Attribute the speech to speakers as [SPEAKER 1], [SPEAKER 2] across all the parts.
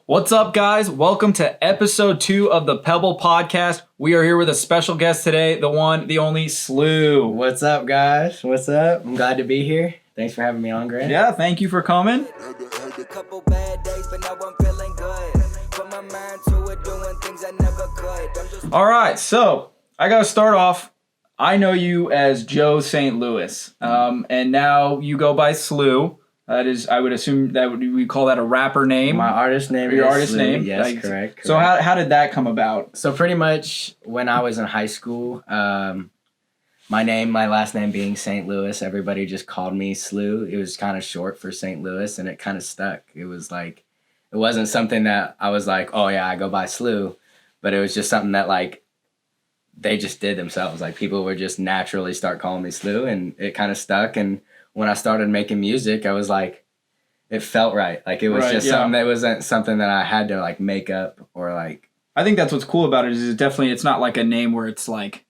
[SPEAKER 1] What's up, guys? Welcome to episode 2 of the Pebble Podcast. We are here with a special guest today, the one, the only Slough.
[SPEAKER 2] What's up, guys? What's up? I'm glad to be here. Thanks for having me on, Grant.
[SPEAKER 1] Yeah, thank you for coming.
[SPEAKER 3] Couple bad days, but now I'm feeling good. Put my mind to it, doing things I never could.
[SPEAKER 1] All right, so I got to start off. I know you as Joe St. Louis, and now you go by Slough. That is, I would assume that we call that a rapper name.
[SPEAKER 2] My artist name
[SPEAKER 1] Your
[SPEAKER 2] is
[SPEAKER 1] artist
[SPEAKER 2] Slough.
[SPEAKER 1] name?
[SPEAKER 2] Yes, correct.
[SPEAKER 1] So how did that come about?
[SPEAKER 2] So pretty much when I was in high school, my last name being St. Louis, everybody just called me Slough. It was kind of short for St. Louis, and it kind of stuck. It was like, it wasn't something that I was like, oh yeah, I go by Slough, but it was just something that like they just did themselves. Like people would just naturally start calling me Slough, and it kind of stuck. And when I started making music, I was like, it felt right. Like it was something that wasn't something that I had to like make up or like.
[SPEAKER 1] I think that's what's cool about it is it's not like a name where it's like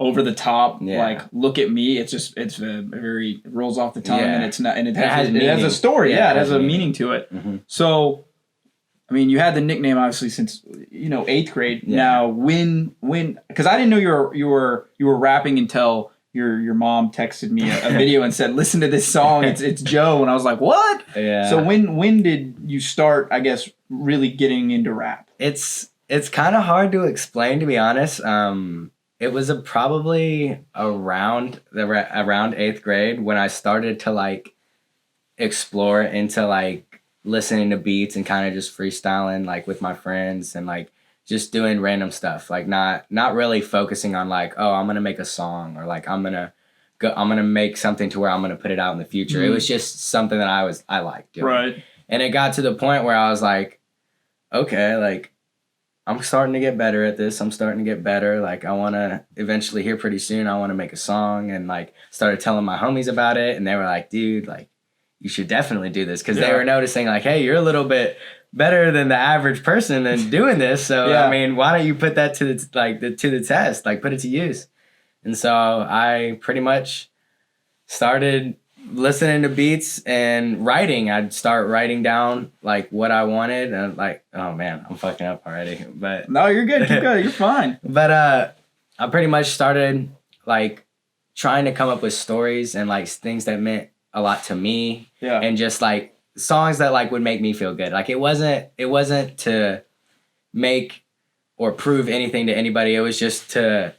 [SPEAKER 1] over the top, like look at me. It's just it rolls off the tongue and it's not, and it has a story. Yeah, it has a meaning to it. Mm-hmm. So, I mean, you had the nickname obviously since 8th grade. Yeah. Now, when because I didn't know you were rapping until your mom texted me a video and said, "Listen to this song. It's Joe," and I was like, "What?"
[SPEAKER 2] Yeah.
[SPEAKER 1] So when did you start, I guess, really getting into rap?
[SPEAKER 2] It's kind of hard to explain, to be honest. It was probably around 8th grade when I started to like explore into like listening to beats and kind of just freestyling like with my friends and like just doing random stuff, like not really focusing on like, oh, I'm gonna make a song or like I'm gonna make something to where I'm gonna put it out in the future. Mm. It was just something that I liked doing.
[SPEAKER 1] Right.
[SPEAKER 2] And it got to the point where I was like, okay, like I'm starting to get better at this. I'm starting to get better. Like I want to eventually here pretty soon, I want to make a song, and like started telling my homies about it. And they were like, dude, like you should definitely do this. Cause they were noticing like, hey, you're a little bit better than the average person and doing this. So, I mean, why don't you put that to the test, like put it to use. And so I pretty much started listening to beats and writing. I'd start writing down like what I wanted, and like, oh man, I'm fucking up already. But
[SPEAKER 1] no, you're good. Keep going. You're fine.
[SPEAKER 2] But I pretty much started like trying to come up with stories and like things that meant a lot to me. Yeah. And just like songs that like would make me feel good. Like it wasn't to make or prove anything to anybody. It was just to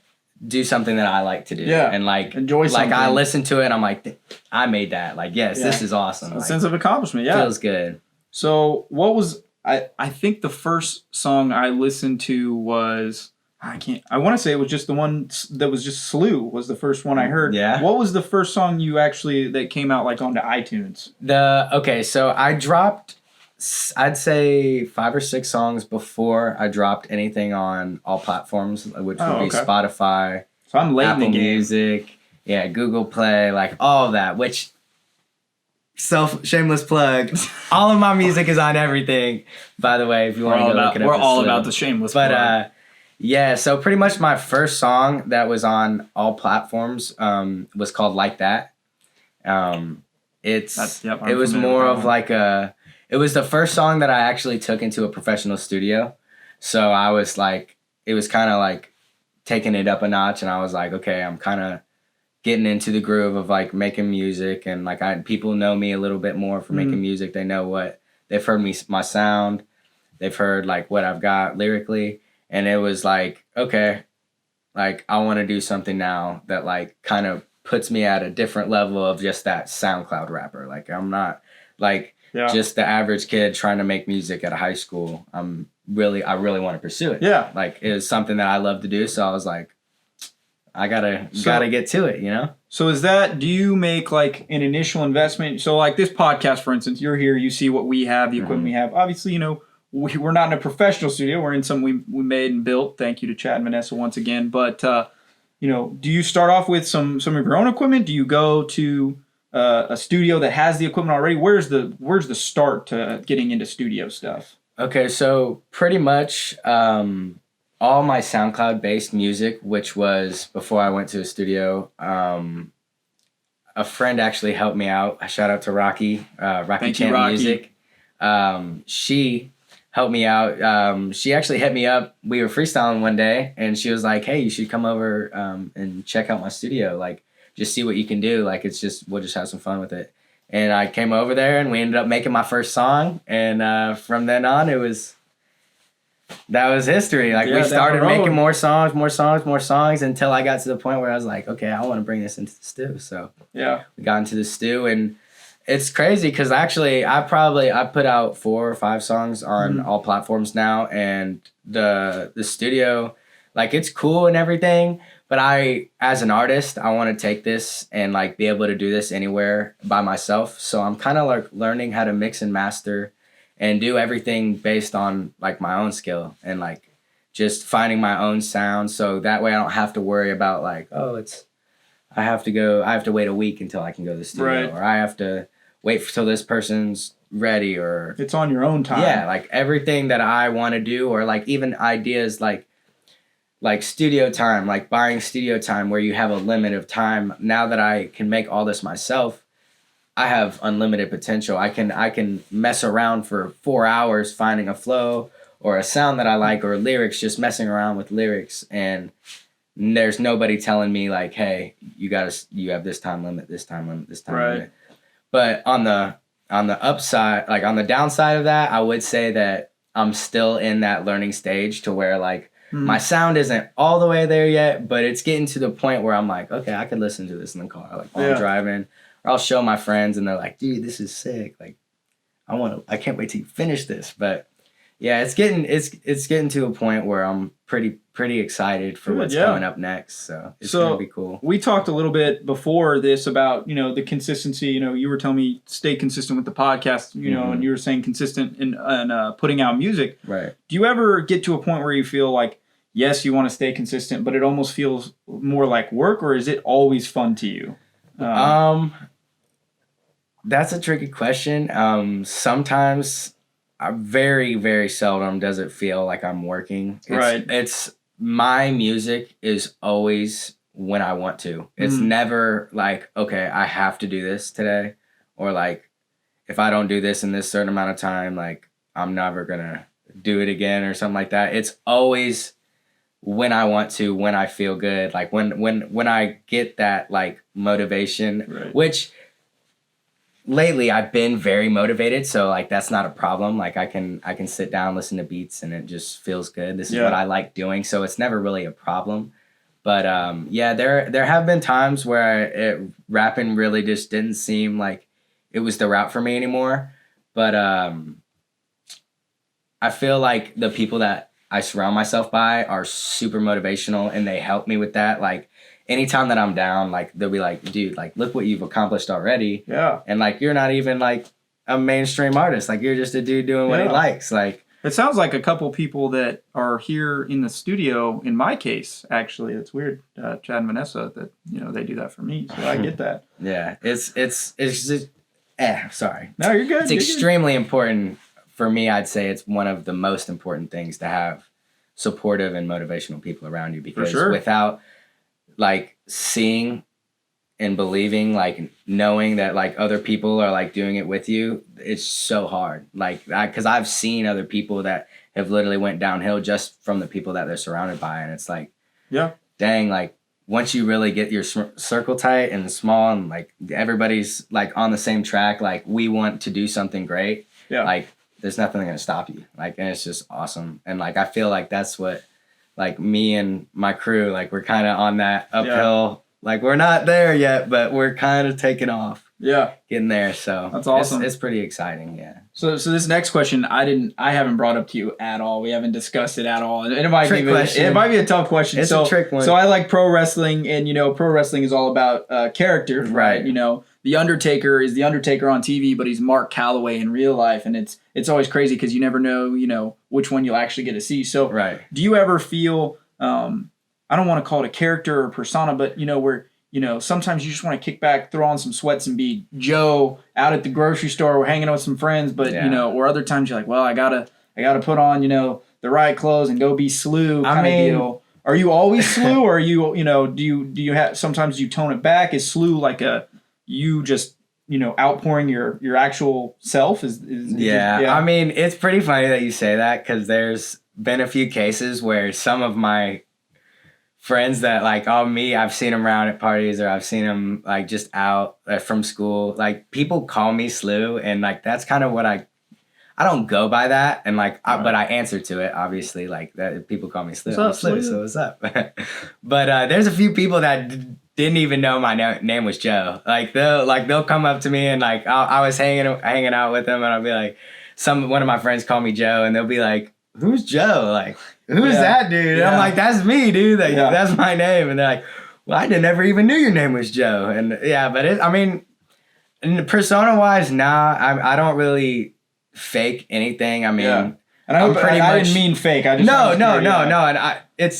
[SPEAKER 2] do something that I like to do. Yeah. And like enjoy something. Like I listened to it and I'm like, I made that. Like, yes, this is awesome.
[SPEAKER 1] A sense of accomplishment. Yeah.
[SPEAKER 2] Feels good.
[SPEAKER 1] So what was, I think the first song I listened to was, I want to say it was just the one that was just Slough was the first one I heard. Yeah. What was the first song you actually, that came out like onto iTunes?
[SPEAKER 2] Okay, so I dropped, I'd say 5 or 6 songs before I dropped anything on all platforms, which would be Spotify,
[SPEAKER 1] so I'm late
[SPEAKER 2] Apple
[SPEAKER 1] in the game.
[SPEAKER 2] Music, Google Play, like all of that, which shameless plug. All of my music is on everything, by the way, if you want to go look it up.
[SPEAKER 1] We're all about the shameless plug.
[SPEAKER 2] But yeah, so pretty much my first song that was on all platforms was called Like That. It was more of like it was the first song that I actually took into a professional studio. So I was like, it was kind of like taking it up a notch, and I was like, okay, I'm kind of getting into the groove of like making music, and like people know me a little bit more for making music. They know they've heard my sound, they've heard like what I've got lyrically. And it was like, okay, like I want to do something now that like kind of puts me at a different level of just that SoundCloud rapper. Like I'm not like just the average kid trying to make music at a high school. I really want to pursue it. Yeah. Like it was something that I love to do. So I was like, I gotta get to it, you know?
[SPEAKER 1] So do you make like an initial investment? So like this podcast, for instance, you're here, you see what we have, the equipment we have. Obviously, we're not in a professional studio. We're in something we made and built. Thank you to Chad and Vanessa once again. But, do you start off with some of your own equipment? Do you go to a studio that has the equipment already? Where's the start to getting into studio stuff?
[SPEAKER 2] Okay, so pretty much all my SoundCloud-based music, which was before I went to a studio, a friend actually helped me out. A shout out to Rocky, Rocky Champ Music. She helped me out. She actually hit me up. We were freestyling one day, and she was like, "Hey, you should come over and check out my studio. Like, just see what you can do. Like, we'll just have some fun with it." And I came over there, and we ended up making my first song. And from then on, that was history. Like, we started making more songs until I got to the point where I was like, okay, I want to bring this into the stew. So we got into the stew, and it's crazy because actually I put out 4 or 5 songs on all platforms now, and the studio, like, it's cool and everything, but as an artist, I want to take this and like be able to do this anywhere by myself. So I'm kind of like learning how to mix and master and do everything based on like my own skill and like just finding my own sound. So that way I don't have to worry about like, I have to wait a week until I can go to the studio, or I have to wait till this person's ready, or
[SPEAKER 1] it's on your own time.
[SPEAKER 2] Yeah, like everything that I want to do, or like even ideas like studio time, like buying studio time where you have a limit of time. Now that I can make all this myself, I have unlimited potential. I can mess around for 4 hours finding a flow or a sound that I like, or lyrics, just messing around with lyrics, and there's nobody telling me like, hey, you have this time limit, this time limit. But on the upside, like on the downside of that, I would say that I'm still in that learning stage to where like my sound isn't all the way there yet, but it's getting to the point where I'm like, okay, I could listen to this in the car, like while I'm driving, or I'll show my friends and they're like, dude, this is sick. Like, I can't wait till you finish this. But yeah, it's getting to a point where I'm pretty excited for what's coming up next. So it's gonna be cool.
[SPEAKER 1] We talked a little bit before this about, the consistency. You were telling me stay consistent with the podcast, and you were saying consistent in putting out music.
[SPEAKER 2] Right.
[SPEAKER 1] Do you ever get to a point where you feel like, yes, you want to stay consistent, but it almost feels more like work, or is it always fun to you?
[SPEAKER 2] That's a tricky question. Sometimes, very, very seldom does it feel like I'm working. It's my music is always when I want to. It's never like, okay, I have to do this today, or like, if I don't do this in this certain amount of time, like I'm never gonna do it again or something like that. It's always when I want to, when I feel good, like when I get that like motivation, which lately I've been very motivated, so like that's not a problem. Like I can sit down, listen to beats, and it just feels good. This is what I like doing, so it's never really a problem. But there have been times where rapping really just didn't seem like it was the route for me anymore. But I feel like the people that I surround myself by are super motivational, and they help me with that. Like anytime that I'm down, like they'll be like, dude, like look what you've accomplished already.
[SPEAKER 1] Yeah.
[SPEAKER 2] And like you're not even like a mainstream artist. Like you're just a dude doing what he likes. Like
[SPEAKER 1] it sounds like a couple people that are here in the studio, in my case, actually, it's weird, Chad and Vanessa, that they do that for me. So I get that.
[SPEAKER 2] Yeah. It's just, sorry.
[SPEAKER 1] No, you're good.
[SPEAKER 2] It's extremely important. For me, I'd say it's one of the most important things to have supportive and motivational people around you, because without like seeing and believing, like knowing that like other people are like doing it with you, it's so hard. Like, because I've seen other people that have literally went downhill just from the people that they're surrounded by, and it's like, dang, like once you really get your circle tight and small, and like everybody's like on the same track, like we want to do something great, like there's nothing gonna stop you. Like, and it's just awesome. And like I feel like that's what like me and my crew, like we're kind of on that uphill. Like we're not there yet, but we're kind of taking off.
[SPEAKER 1] Yeah.
[SPEAKER 2] Getting there. So
[SPEAKER 1] that's awesome.
[SPEAKER 2] It's pretty exciting. Yeah.
[SPEAKER 1] So this next question, I haven't brought up to you at all. We haven't discussed it at all. And it might be a tough question.
[SPEAKER 2] It's a trick one.
[SPEAKER 1] So I like pro wrestling, and pro wrestling is all about characters, right? The Undertaker is the Undertaker on TV, but he's Mark Calloway in real life, and it's always crazy because you never know, which one you'll actually get to see. So do you ever feel I don't want to call it a character or persona, but where sometimes you just want to kick back, throw on some sweats, and be Joe out at the grocery store or hanging out with some friends, but or other times you're like, well, I gotta put on the right clothes and go be Slough kind of deal. Are you always Slough, or are you do you have sometimes you tone it back? Is Slough like you just outpouring your actual self?
[SPEAKER 2] I mean, it's pretty funny that you say that, because there's been a few cases where some of my friends that like, I've seen them around at parties, or I've seen them like just out from school. Like, people call me Slough, and like that's kind of what I don't go by that, and like, but I answer to it, obviously. Like, that people call me Slough.
[SPEAKER 1] What's up, Slough?
[SPEAKER 2] So what's up? But there's a few people that didn't even know my name was Joe. Like, they'll come up to me, and like I was hanging out with them, and I'll be like, one of my friends call me Joe, and they'll be like, "Who's Joe? Like, who's that dude?" And I'm like, "That's me, dude. Like, that's my name." And they're like, "Well, I never even knew your name was Joe." And but persona wise, nah, I don't really fake anything. I mean,
[SPEAKER 1] and I didn't mean fake. I just
[SPEAKER 2] no. And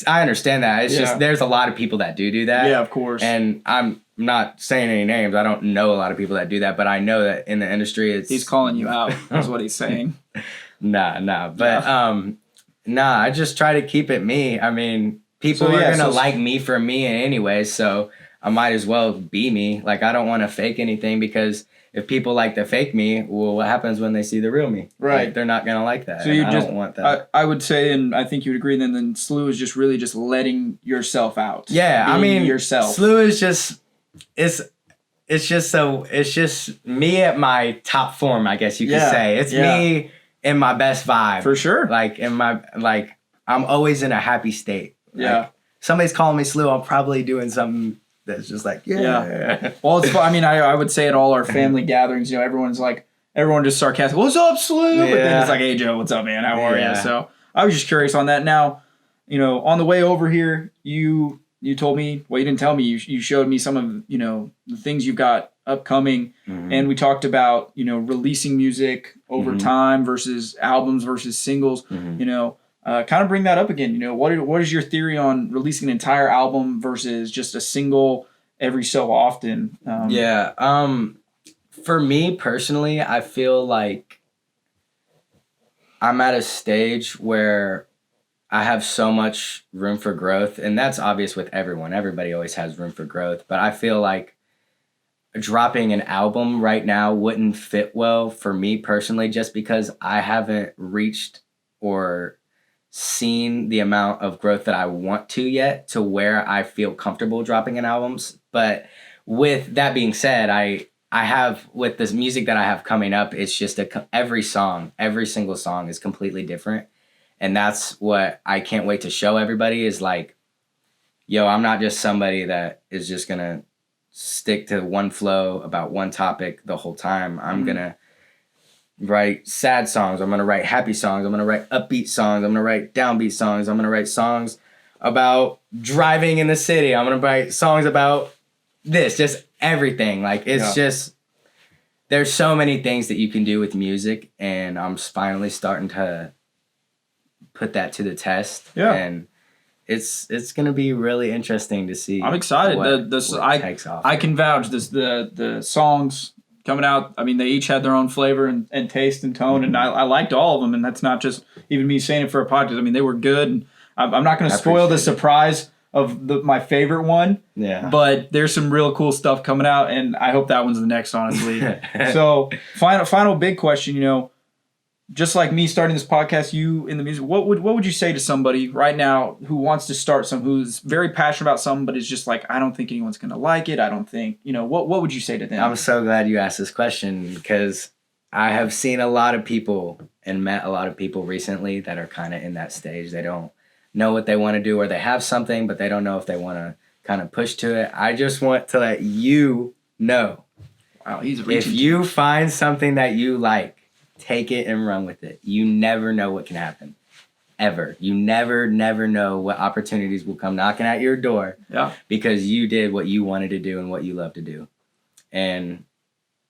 [SPEAKER 2] I understand that. It's just there's a lot of people that do that.
[SPEAKER 1] Yeah, of course.
[SPEAKER 2] And I'm not saying any names. I don't know a lot of people that do that, but I know that in the industry,
[SPEAKER 1] he's calling you out. That's what he's saying.
[SPEAKER 2] Nah. But I just try to keep it me. I mean, people are gonna like me for me anyway, so I might as well be me. Like, I don't want to fake anything, because if people like to fake me, well, what happens when they see the real me?
[SPEAKER 1] Right.
[SPEAKER 2] Like, they're not going to like that.
[SPEAKER 1] So I don't want that. I would say, and I think you would agree, then Slough is just really just letting yourself out.
[SPEAKER 2] Yeah, I mean,
[SPEAKER 1] yourself.
[SPEAKER 2] Slough is just, it's just me at my top form, I guess you could say. It's me in my best vibe.
[SPEAKER 1] For sure.
[SPEAKER 2] Like, I'm always in a happy state.
[SPEAKER 1] Yeah.
[SPEAKER 2] Like, somebody's calling me Slough, I'm probably doing something that's just like,
[SPEAKER 1] Well, it's fun. I mean, I would say at all our family gatherings, everyone just sarcastic, "What's up, Slough?" But then it's like, "Hey, Joe, what's up, man? How are you?" So I was just curious on that. Now, on the way over here, you told me, well, you didn't tell me, you showed me some of, the things you've got upcoming. Mm-hmm. And we talked about, releasing music over time versus albums versus singles, kind of bring that up again. What is your theory on releasing an entire album versus just a single every so often?
[SPEAKER 2] For me personally, I feel like I'm at a stage where I have so much room for growth, and that's obvious with everyone. Everybody always has room for growth, but I feel like dropping an album right now wouldn't fit well for me personally, just because I haven't reached or seen the amount of growth that I want to yet, to where I feel comfortable dropping an albums. But with that being said, I have, with this music that I have coming up, it's just every single song is completely different. And that's what I can't wait to show everybody, is like, yo, I'm not just somebody that is just going to stick to one flow about one topic the whole time. I'm going to write sad songs. I'm going to write happy songs. I'm going to write upbeat songs. I'm going to write downbeat songs. I'm going to write songs about driving in the city. I'm going to write songs about this, just everything. Like, it's just, there's so many things that you can do with music, and I'm finally starting to put that to the test. Yeah. And it's going to be really interesting to see.
[SPEAKER 1] I'm excited.
[SPEAKER 2] What takes off.
[SPEAKER 1] I can vouch the songs coming out, I mean, they each had their own flavor and taste and tone, and I liked all of them, and that's not just even me saying it for a podcast. I mean, they were good, and I'm not going to spoil the surprise of my favorite one, but there's some real cool stuff coming out, and I hope that one's the next, honestly. So, final big question, just like me starting this podcast, you in the music, what would you say to somebody right now who wants to start who's very passionate about something, but is just like, I don't think anyone's going to like it. I don't think, what would you say to them?
[SPEAKER 2] I'm so glad you asked this question, because I have seen a lot of people and met a lot of people recently that are kind of in that stage. They don't know what they want to do, or they have something, but they don't know if they want to kind of push to it. I just want to let you know.
[SPEAKER 1] Wow, he's reaching.
[SPEAKER 2] If you find something that you like, take it and run with it. You never know what can happen. Ever. You never know what opportunities will come knocking at your door.
[SPEAKER 1] Yeah.
[SPEAKER 2] Because you did what you wanted to do and what you love to do. And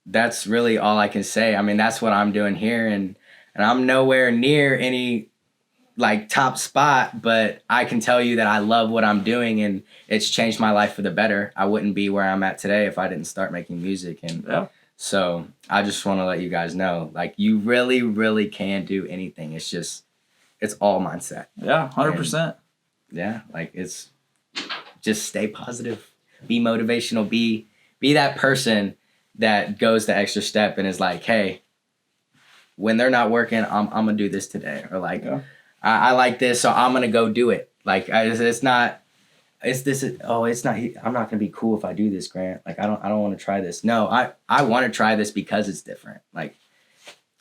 [SPEAKER 2] that's really all I can say. I mean, that's what I'm doing here, and I'm nowhere near any like top spot, but I can tell you that I love what I'm doing, and it's changed my life for the better. I wouldn't be where I'm at today if I didn't start making music. And so I just want to let you guys know, like, you really, really can do anything. It's all mindset.
[SPEAKER 1] Yeah, 100%.
[SPEAKER 2] Yeah, like, it's just stay positive, be motivational, be that person that goes the extra step and is like, hey, when they're not working, I'm gonna do this today, or like, I like this, so I'm gonna go do it. Like, it's not. I'm not gonna be cool if I do this, Grant. Like, I don't want to try this. No, I want to try this because it's different. Like,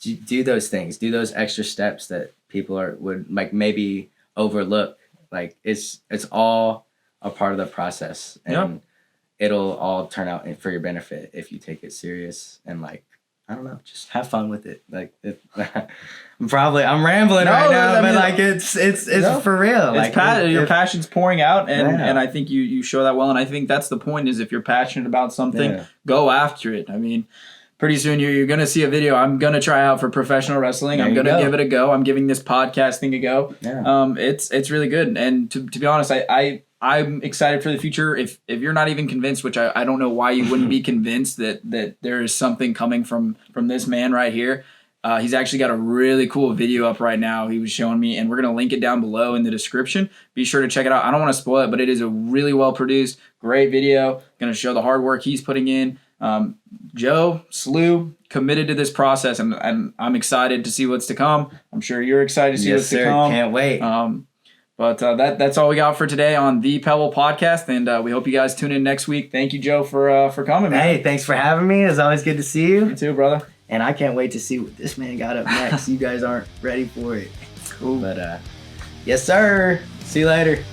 [SPEAKER 2] do those things, do those extra steps that people would like maybe overlook. Like, it's all a part of the process, and it'll all turn out for your benefit if you take it serious and like, I don't know, just have fun with it. Like, I'm rambling right now, but like it's for real.
[SPEAKER 1] It's like your passion's pouring out, and I think you show that well. And I think that's the point: is if you're passionate about something, go after it. I mean, pretty soon you're gonna see a video. I'm gonna try out for professional wrestling. I'm gonna give it a go. I'm giving this podcast thing a go. Yeah. It's really good. And to be honest, I'm excited for the future. If you're not even convinced, which I don't know why you wouldn't be convinced that there is something coming from this man right here. He's actually got a really cool video up right now. He was showing me, and we're going to link it down below in the description. Be sure to check it out. I don't want to spoil it, but it is a really well produced, great video. Going to show the hard work he's putting in. Joe, Slough, committed to this process, and I'm excited to see what's to come. I'm sure you're excited to see what's to come.
[SPEAKER 2] Can't wait.
[SPEAKER 1] But that's all we got for today on the Pebble Podcast, and we hope you guys tune in next week. Thank you, Joe, for coming, man.
[SPEAKER 2] Hey, thanks for having me. It's always good to see you.
[SPEAKER 1] You too, brother.
[SPEAKER 2] And I can't wait to see what this man got up next. You guys aren't ready for it.
[SPEAKER 1] Cool.
[SPEAKER 2] But yes, sir. See you later.